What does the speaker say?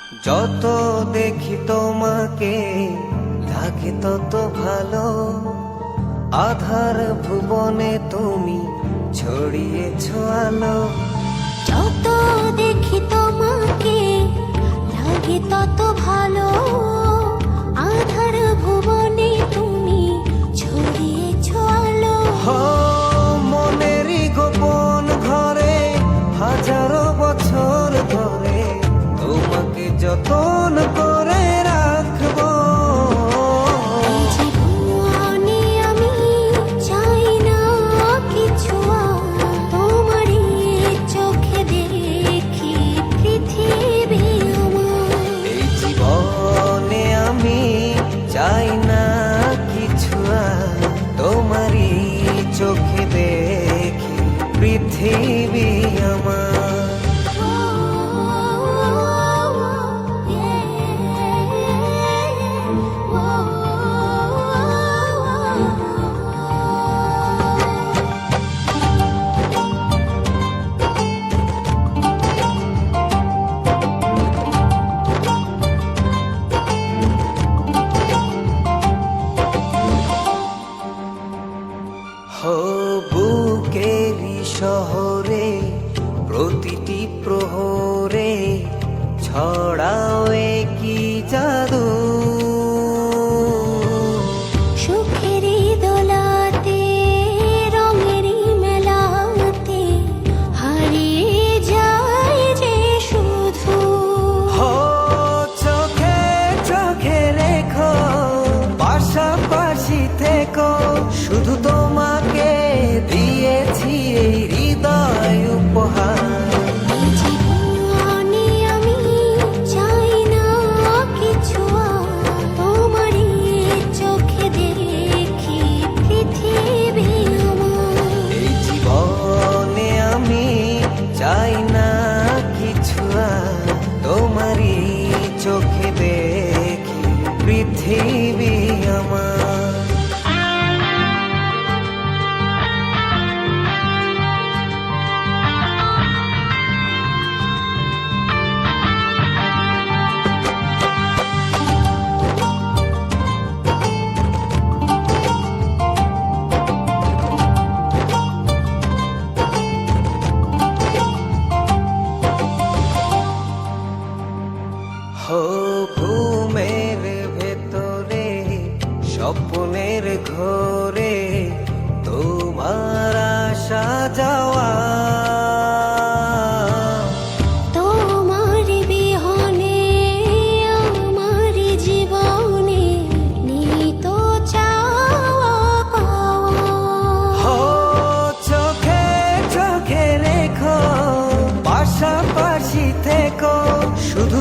যত দেখি তোমাকে লাগে তত ভালো, আধার ভুবনে তুমি ছড়িয়েছ আলো। যত দেখি তোমাকে লাগে তত ভালো, আধার ভুবনে তুমি ছড়িয়েছ আলো। মনেরই গোপন ঘরে হাজারো বছর ধরে তোমাকে যতন করে রাখবো। জীবনে আমি চাই না কিছু আর, তোমারই চোখে দেখি পৃথিবী আমার। এই জীবনে আমি চাই না কিছু আর, তোমারই চোখে দেখি পৃথিবী আমার। বুকেরই শহরে প্রতিটি প্রহরে ছড়াও কি জাদু। সুখেরই দোলাতে রঙেরই মেলাতে হারিয়ে যায় যে শুধু। চোখে চোখে রেখো পাশাপাশি থেকো, শুধু তোমাকে দিয়েছি এই হৃদয় উপহার। জীবনে আমি চাই না কিছু আর, তোমারই চোখে দেখি পৃথিবী আমার। এই জীবনে আমি চাই না কিছু আর, তোমারই চোখে দেখি পৃথিবী আমার। ঘুমের ভেতরে স্বপ্নের ঘরে তোমার আসা যাওয়া। তোমার বিহনে আমার জীবনে নেই তো চাওয়া পাওয়া। চোখে চোখে রেখো পাশাপাশি থেকো, শুধু